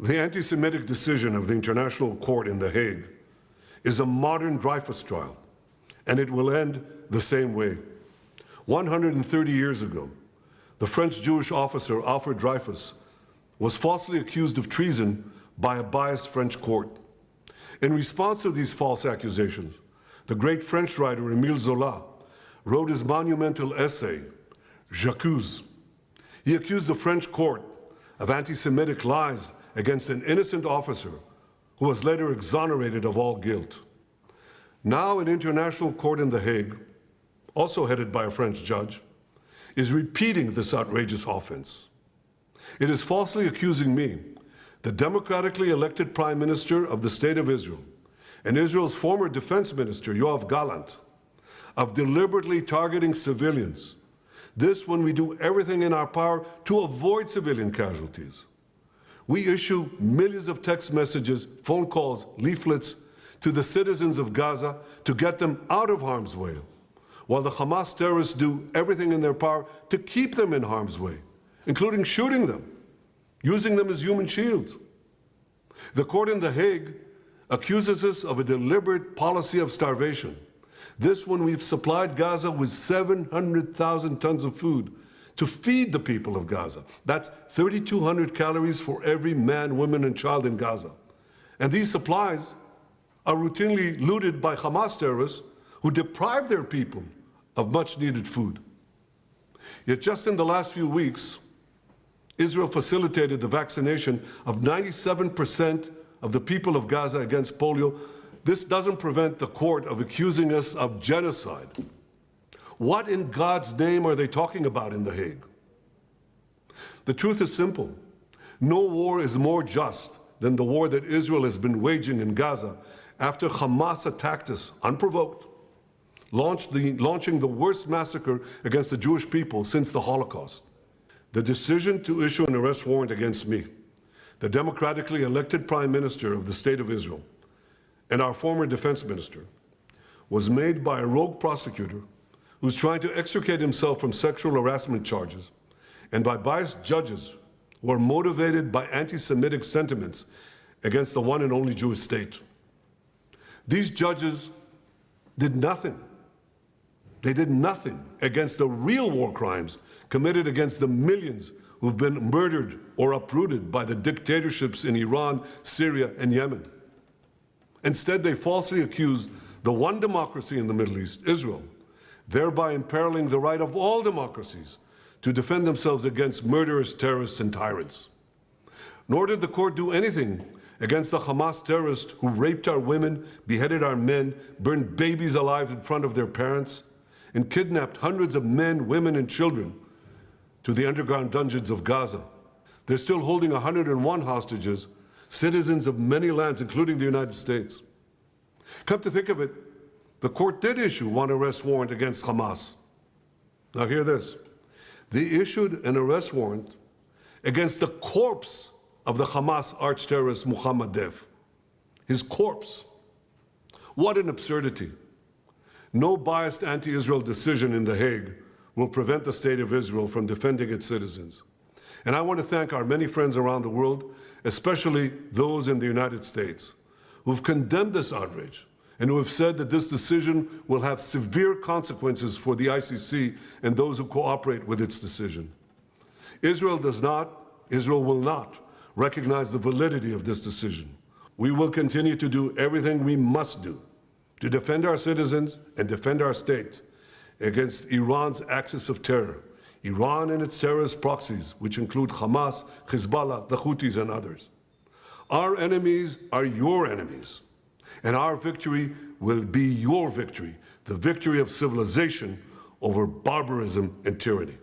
The anti-Semitic decision of the International Court in The Hague is a modern Dreyfus trial, and it will end the same way. 130 years ago, the French Jewish officer Alfred Dreyfus was falsely accused of treason by a biased French court. In response to these false accusations, the great French writer Émile Zola wrote his monumental essay, J'accuse. He accused the French court of anti-Semitic lies against an innocent officer who was later exonerated of all guilt. Now an international court in The Hague, also headed by a French judge, is repeating this outrageous offense. It is falsely accusing me, the democratically elected Prime Minister of the State of Israel, and Israel's former Defense Minister, Yoav Gallant, of deliberately targeting civilians. This when we do everything in our power to avoid civilian casualties. We issue millions of text messages, phone calls, leaflets to the citizens of Gaza to get them out of harm's way, while the Hamas terrorists do everything in their power to keep them in harm's way, including shooting them, using them as human shields. The court in The Hague accuses us of a deliberate policy of starvation. This when we've supplied Gaza with 700,000 tons of food to feed the people of Gaza. That's 3,200 calories for every man, woman, and child in Gaza. And these supplies are routinely looted by Hamas terrorists who deprive their people of much-needed food. Yet just in the last few weeks, Israel facilitated the vaccination of 97% of the people of Gaza against polio. This doesn't prevent the court of accusing us of genocide. What in God's name are they talking about in The Hague? The truth is simple. No war is more just than the war that Israel has been waging in Gaza after Hamas attacked us unprovoked, launching the worst massacre against the Jewish people since the Holocaust. The decision to issue an arrest warrant against me, the democratically elected Prime Minister of the State of Israel, and our former Defense Minister, was made by a rogue prosecutor who's trying to extricate himself from sexual harassment charges, and by biased judges who are motivated by anti-Semitic sentiments against the one and only Jewish state. These judges did nothing. They did nothing against the real war crimes committed against the millions who've been murdered or uprooted by the dictatorships in Iran, Syria, and Yemen. Instead, they falsely accused the one democracy in the Middle East, Israel, thereby imperiling the right of all democracies to defend themselves against murderous terrorists and tyrants. Nor did the court do anything against the Hamas terrorists who raped our women, beheaded our men, burned babies alive in front of their parents, and kidnapped hundreds of men, women, and children to the underground dungeons of Gaza. They're still holding 101 hostages, citizens of many lands, including the United States. Come to think of it, the court did issue one arrest warrant against Hamas. Now hear this. They issued an arrest warrant against the corpse of the Hamas arch-terrorist Mohammed Dev. His corpse. What an absurdity. No biased anti-Israel decision in The Hague will prevent the State of Israel from defending its citizens. And I want to thank our many friends around the world, especially those in the United States, who've condemned this outrage and who have said that this decision will have severe consequences for the ICC and those who cooperate with its decision. Israel will not recognize the validity of this decision. We will continue to do everything we must do to defend our citizens and defend our state against Iran's axis of terror, Iran and its terrorist proxies, which include Hamas, Hezbollah, the Houthis, and others. Our enemies are your enemies, and our victory will be your victory, the victory of civilization over barbarism and tyranny.